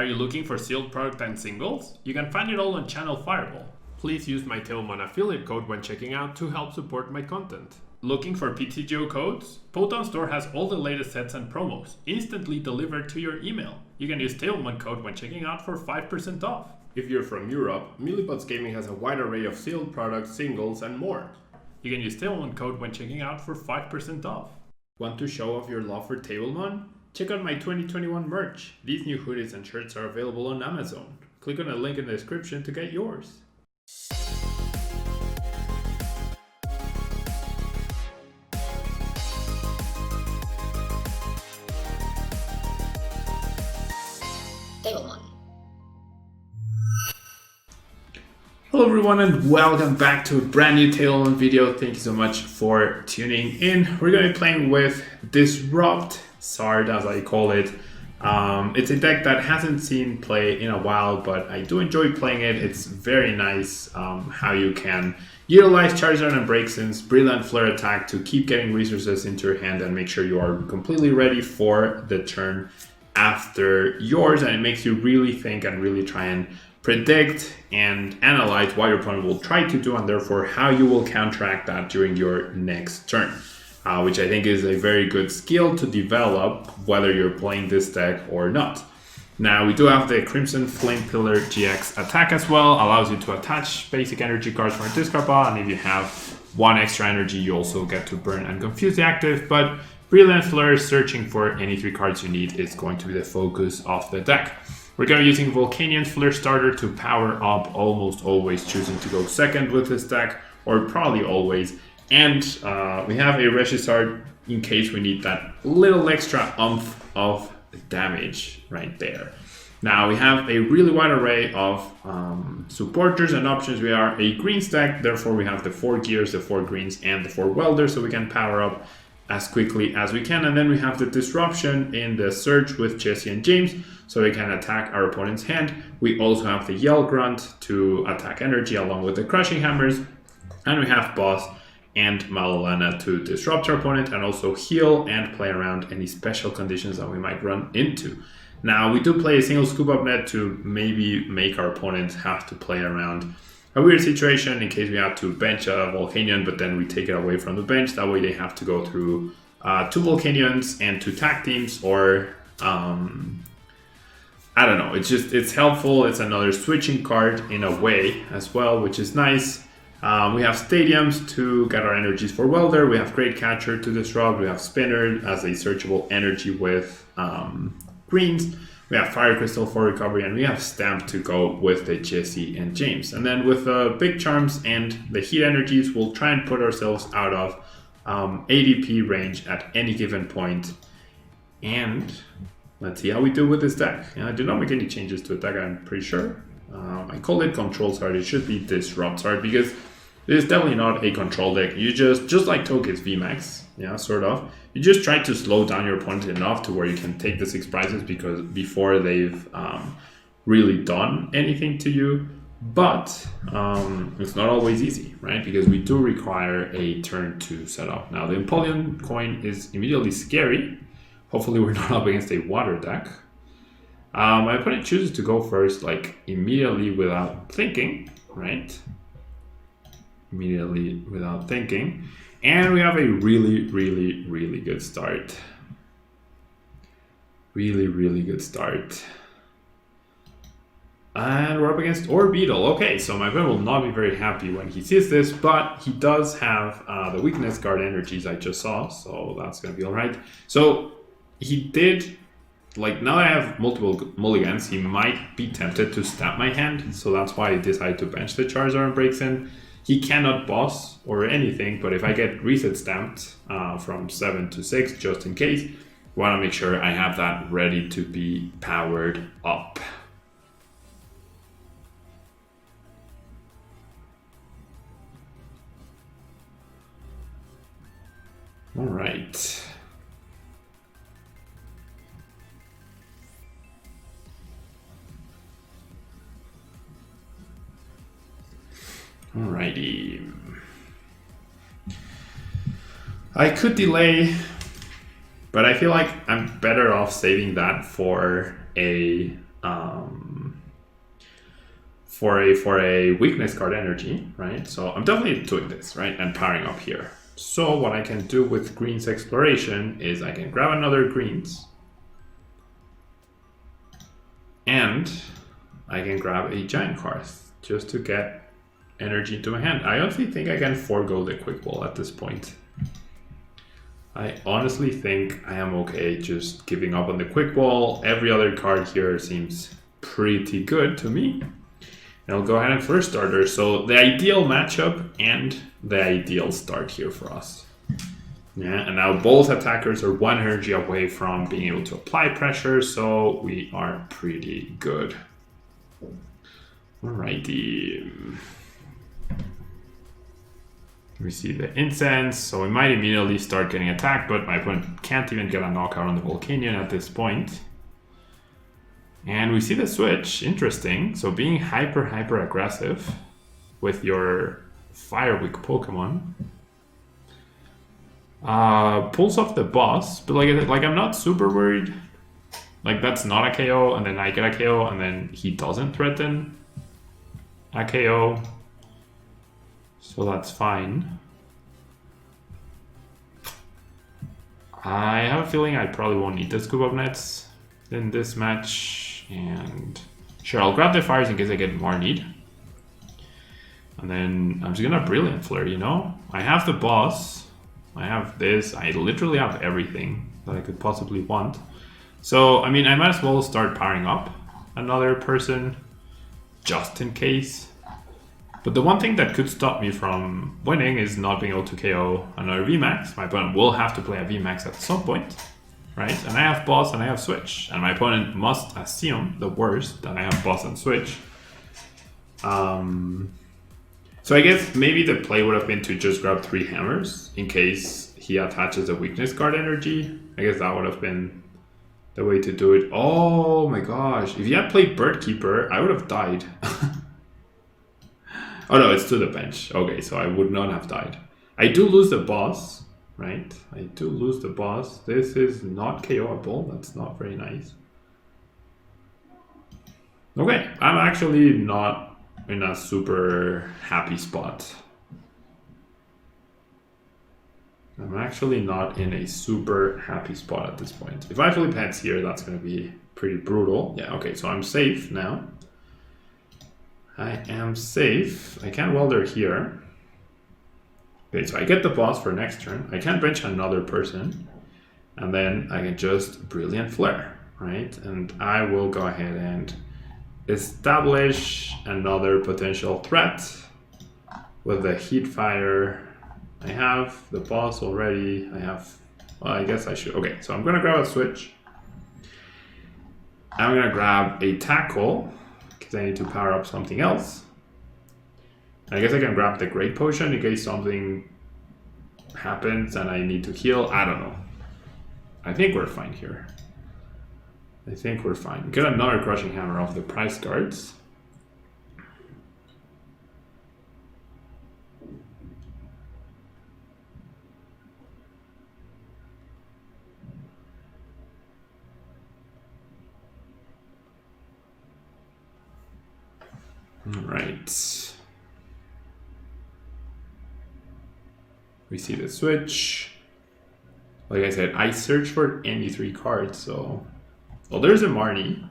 Are you looking for sealed product and singles? You can find it all on Channel Fireball. Please use my Tailmon affiliate code when checking out to help support my content. Looking for PTGO codes? Potown Store has all the latest sets and promos, instantly delivered to your email. You can use Tailmon code when checking out for 5% off. If you're from Europe, Millipots Gaming has a wide array of sealed products, singles, and more. You can use Tailmon code when checking out for 5% off. Want to show off your love for Tailmon? Check out my 2021 merch. These new hoodies and shirts are available on Amazon. Click on the link in the description to get yours. Hello everyone and welcome back to a brand new Tailmon video. Thank you so much for tuning in. We're going to be playing with Disrupt Zard, as I call it. It's a deck that hasn't seen play in a while, but I do enjoy playing it. It's very nice how you can utilize Charizard and Braixen's Brilliant Flare attack to keep getting resources into your hand and make sure you are completely ready for the turn after yours. And it makes you really think and really try and predict and analyze what your opponent will try to do and therefore how you will counteract that during your next turn, which I think is a very good skill to develop whether you're playing this deck or not. Now we do have the Crimson Flame Pillar GX attack as well, allows you to attach basic energy cards from a discard pile, and if you have one extra energy you also get to burn and confuse the active, but Brilliant Flare searching for any 3 cards you need is going to be the focus of the deck. We're going to be using Volcanion Flare Starter to power up, almost always choosing to go second with this deck, or probably always. And we have a Reshiram in case we need that little extra oomph of damage right there. Now we have a really wide array of supporters and options. We are a green stack, therefore we have the 4 gears, the 4 greens, and the 4 welders, so we can power up as quickly as we can. And then we have the disruption in the Surge with Jesse and James, so we can attack our opponent's hand. We also have the Yell Grunt to attack energy along with the Crushing Hammers. And we have Boss and Mallow Lana to disrupt our opponent and also heal and play around any special conditions that we might run into. Now we do play a single scoop up net to maybe make our opponent have to play around a weird situation in case we have to bench a Volcanion, but then we take it away from the bench. That way they have to go through 2 Volcanions and 2 tag teams, or I don't know. It's helpful. It's another switching card in a way as well, which is nice. We have Stadiums to get our energies for Welder. We have Great Catcher to disrupt. We have Spinner as a searchable energy with greens. We have Fire Crystal for recovery, and we have Stamp to go with the Jesse and James. And then with the Big Charms and the Heat Energies, we'll try and put ourselves out of ADP range at any given point. And let's see how we do with this deck. I did not make any changes to the deck, I'm pretty sure. I call it Control Zard. It should be Disrupt Zard because it is definitely not a control deck. You just like Tokens VMAX, yeah, sort of. You just try to slow down your opponent enough to where you can take the 6 prizes because before they've really done anything to you. But it's not always easy, right? Because we do require a turn to set up. Now the Empoleon coin is immediately scary. Hopefully we're not up against a water deck. My opponent chooses to go first, like immediately without thinking, right? Immediately without thinking. And we have a really, really, really good start. Really, really good start. And we're up against Orbeetle. Okay, so my opponent will not be very happy when he sees this, but he does have the weakness guard energies I just saw, so that's going to be all right. So he did, like, now I have multiple mulligans, he might be tempted to stab my hand, so that's why I decided to bench the Charizard Braixen. He cannot boss or anything, but if I get reset stamped from 7 to 6, just in case, I want to make sure I have that ready to be powered up. All right. Alrighty. I could delay, but I feel like I'm better off saving that for a for a weakness card energy, right? So I'm definitely doing this, right? And powering up here. So what I can do with Green's Exploration is I can grab another Greens. And I can grab a Giant Hearth just to get energy into my hand. I honestly think I can forego the Quick Ball at this point. I honestly think I am okay just giving up on the Quick Ball. Every other card here seems pretty good to me. And I'll go ahead and first starter. So the ideal matchup and the ideal start here for us. Yeah, and now both attackers are 1 energy away from being able to apply pressure, so we are pretty good. Alrighty. We see the incense, so we might immediately start getting attacked, but my opponent can't even get a knockout on the Volcanion at this point. And we see the switch, interesting. So being hyper aggressive with your fire weak Pokemon pulls off the boss, but like I'm not super worried. Like that's not a KO, and then I get a KO, and then he doesn't threaten a KO. So that's fine. I have a feeling I probably won't need the scoop up nets in this match. And sure, I'll grab the fires in case I get more need. And then I'm just gonna Brilliant Flare, you know? I have the boss. I have this. I literally have everything that I could possibly want. So, I mean, I might as well start powering up another person just in case. But the one thing that could stop me from winning is not being able to KO another VMAX. My opponent will have to play a VMAX at some point, right? And I have boss and I have switch. And my opponent must assume the worst, that I have boss and switch. So I guess maybe the play would have been to just grab 3 hammers in case he attaches a weakness card energy. I guess that would have been the way to do it. Oh my gosh. If he had played Bird Keeper, I would have died. Oh no, it's to the bench. Okay, so I would not have died. I do lose the boss, right? I do lose the boss. This is not KOable. That's not very nice. Okay, I'm actually not in a super happy spot. I'm actually not in a super happy spot at this point. If I flip heads here, that's going to be pretty brutal. Yeah, okay, so I'm safe now. I am safe. I can welder here. Okay, so I get the boss for next turn. I can bench another person. And then I can just Brilliant Flare, right? And I will go ahead and establish another potential threat with the Heat Fire. I have the boss already. I have, well, I guess I should. Okay, so I'm gonna grab a switch. I'm gonna grab a tackle because I need to power up something else. I guess I can grab the Great Potion in case something happens and I need to heal. I don't know. I think we're fine here. I think we're fine. Get another Crushing Hammer off the prize cards. All right. We see the switch. Like I said, I searched for any 3 cards, so... Well, there's a Marnie.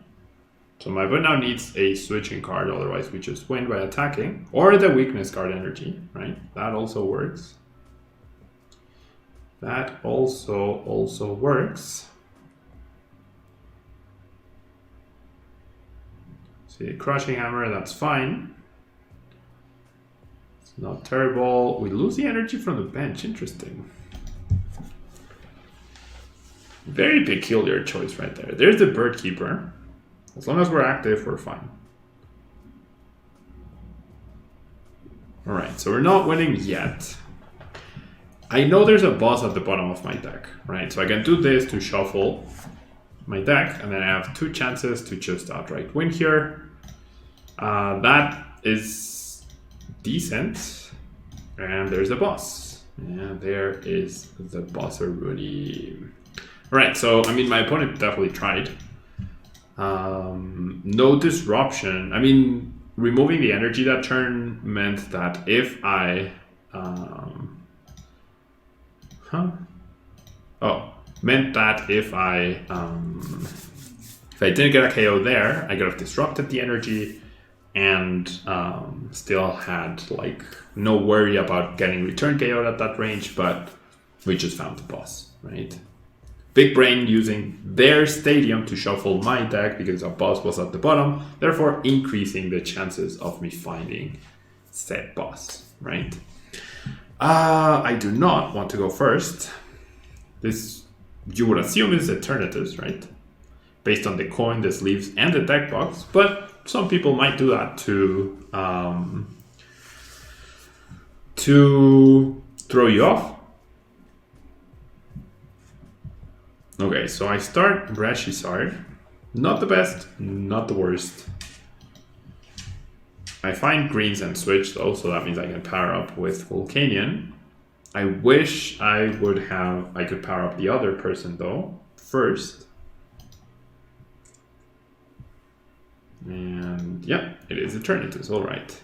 So my opponent now needs a switching card, otherwise we just win by attacking. Or the weakness card energy, right? That also works. That also works. See, Crushing Hammer, that's fine. It's not terrible. We lose the energy from the bench, interesting. Very peculiar choice right there. There's the Bird Keeper. As long as we're active, we're fine. Alright, so we're not winning yet. I know there's a boss at the bottom of my deck, right? So I can do this to shuffle my deck, and then I have 2 chances to just outright win here. That is decent. And there's the boss. And there is the bosser Rudy. Right, so I mean my opponent definitely tried. No disruption. I mean, removing the energy that turn meant that if I meant that if I didn't get a KO there, I could have disrupted the energy and still had like no worry about getting return KO'd at that range, but we just found the boss, right? Big Brain using their stadium to shuffle my deck because a boss was at the bottom, therefore increasing the chances of me finding said boss, right? I do not want to go first. This, you would assume, is Eternatus, right? Based on the coin, the sleeves, and the deck box, but some people might do that to throw you off. Okay, so I start Reshiram. Not the best, not the worst. I find greens and switch though, so that means I can power up with Volcanion. I wish I could power up the other person though, first. And yeah, it is Eternatus, alright.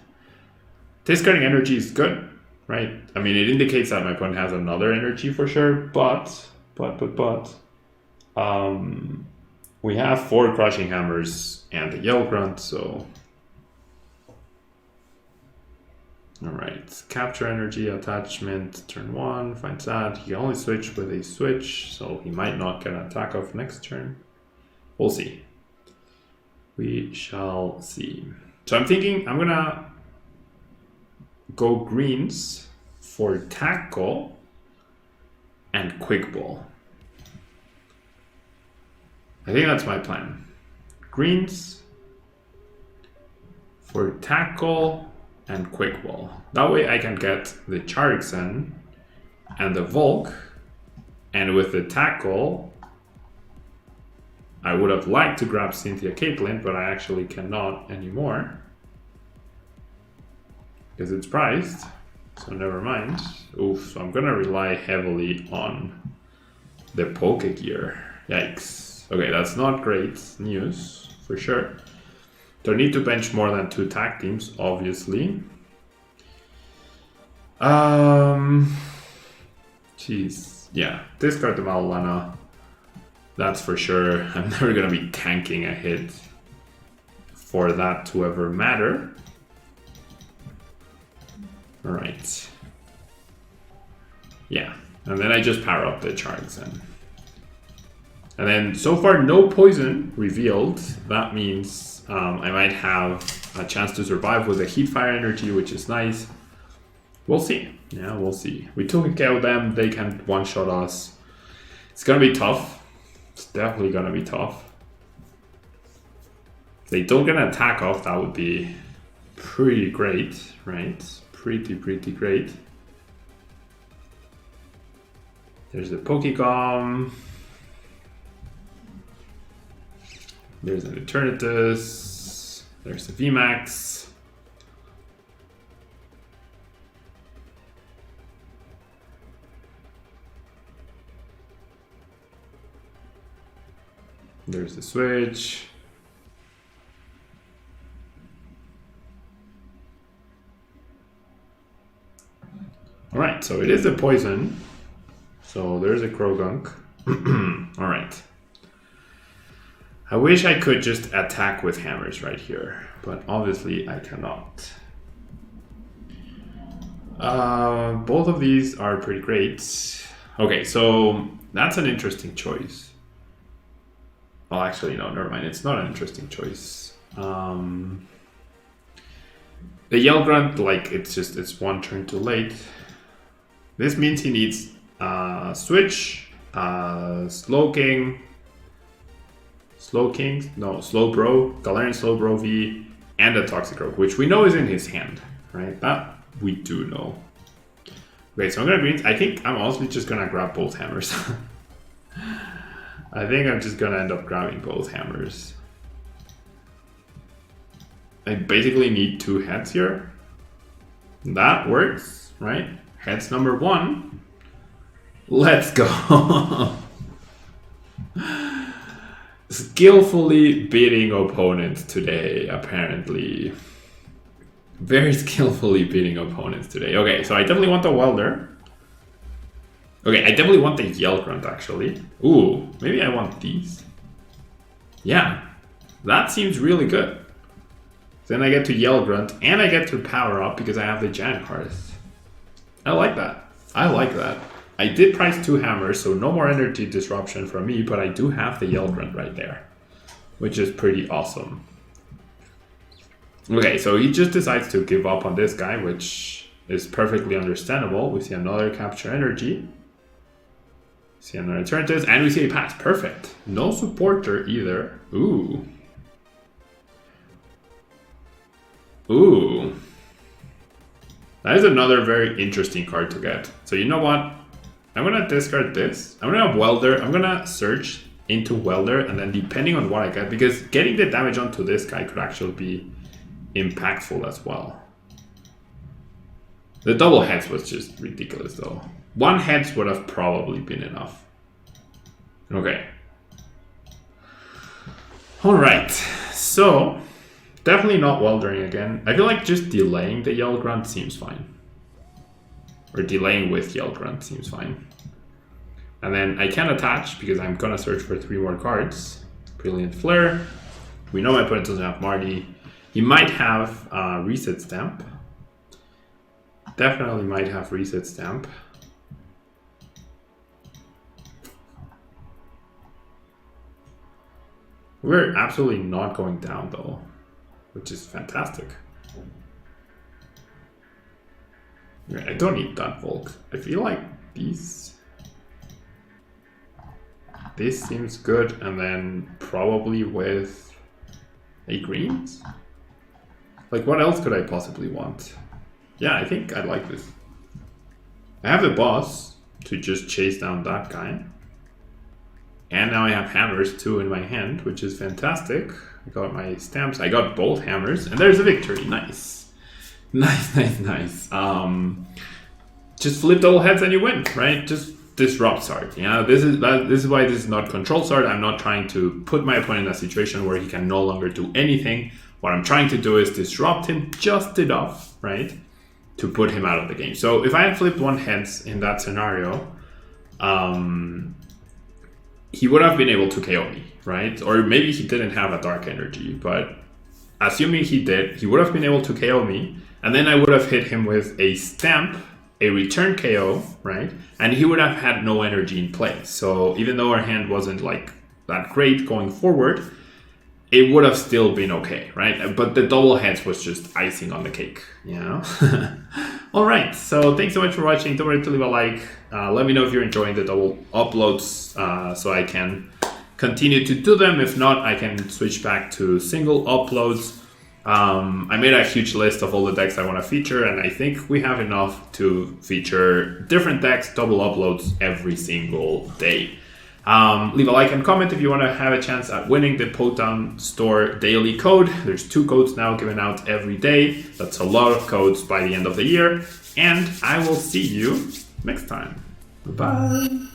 Discarding energy is good, right? I mean, it indicates that my opponent has another energy for sure, but we have 4 Crushing Hammers and the Yell Grunt, so... Alright, capture energy, attachment, turn 1, finds that. He can only switch with a switch, so he might not get an attack off next turn. We'll see. We shall see. So I'm thinking I'm gonna go greens for tackle and quick ball. I think that's my plan. Greens for tackle and quick ball. That way I can get the Charizard and the Volk, and with the tackle I would have liked to grab Cynthia Caitlin, but I actually cannot anymore because it's priced, so never mind. Oof, so I'm gonna rely heavily on the Pokégear. Yikes. Okay, that's not great news for sure. Don't need to bench more than 2 tag teams, obviously. Jeez, yeah, discard the Mallow Lana. That's for sure. I'm never gonna be tanking a hit for that to ever matter. Alright. Yeah, and then I just power up the Charizard. And then so far no poison revealed. That means I might have a chance to survive with a heat fire energy, which is nice. We'll see. Yeah, we'll see. We took care of them, they can one-shot us. It's gonna be tough. It's definitely gonna be tough. If they don't get an attack off, that would be pretty great, right? Pretty great. There's the Pokémon. There's an Eternatus. There's the VMAX. There's the switch. Alright, so it is a poison. So there's a Krogunk. Alright. I wish I could just attack with hammers right here, but obviously I cannot. Both of these are pretty great. Okay, so that's an interesting choice. Well, actually, no, never mind. It's not an interesting choice. The Yell Grunt, like, it's 1 turn too late. This means he needs Switch, Slowbro, Galarian Slowbro V, and a Toxicroak, which we know is in his hand, right? That we do know. Okay, so I'm gonna greens. I think I'm honestly just gonna grab both hammers. I think I'm just gonna end up grabbing both hammers. I basically need 2 heads here. That works, right? Heads number 1. Let's go. skillfully beating opponents today, apparently. Very skillfully beating opponents today. Okay, so I definitely want the Welder. Okay, I definitely want the Yell Grunt, actually. Ooh, maybe I want these. Yeah, that seems really good. Then I get to Yell Grunt, and I get to power up because I have the Giant Hearth. I like that. I like that. I did price 2 hammers, so no more energy disruption from me, but I do have the Yell Grunt right there, which is pretty awesome. Okay, so he just decides to give up on this guy, which is perfectly understandable. We see another capture energy. See another turn test, and we see a pass. Perfect. No supporter either. Ooh. Ooh. That is another very interesting card to get. So you know what? I'm gonna discard this. I'm gonna have Welder. I'm gonna search into Welder, and then depending on what I get, because getting the damage onto this guy could actually be impactful as well. The double heads was just ridiculous though. 1 heads would have probably been enough. Okay. Alright, so definitely not Weldering again. I feel like just delaying the Yell Grunt seems fine. Or delaying with Yell Grunt seems fine. And then I can attach because I'm gonna search for 3 more cards. Brilliant Flare. We know my opponent doesn't have Marty. He might have Reset Stamp. Definitely might have Reset Stamp. We're absolutely not going down though, which is fantastic. I don't need that Volk. I feel like this seems good, and then probably with a greens? Like what else could I possibly want? Yeah, I think I like this. I have the boss to just chase down that guy. And now I have hammers too in my hand, which is fantastic. I got my stamps. I got both hammers, and there's a victory. Nice. Nice. Just flip double heads and you win, right? Just disrupt Sard. Yeah, this is why this is not control Sard. I'm not trying to put my opponent in a situation where he can no longer do anything. What I'm trying to do is disrupt him just enough, right, to put him out of the game. So if I had flipped 1 heads in that scenario, he would have been able to KO me, right? Or maybe he didn't have a dark energy, but assuming he did, he would have been able to KO me, and then I would have hit him with a stamp, a return KO, right? And he would have had no energy in play. So even though our hand wasn't like that great going forward, it would have still been okay, right? But the double heads was just icing on the cake, you know? All right, so thanks so much for watching. Don't forget to leave a like. Let me know if you're enjoying the double uploads so I can continue to do them. If not, I can switch back to single uploads. I made a huge list of all the decks I want to feature, and I think we have enough to feature different decks, double uploads every single day. Leave a like and comment if you want to have a chance at winning the Pokémon Store daily code. There's 2 codes now given out every day. That's a lot of codes by the end of the year. And I will see you next time. Bye-bye.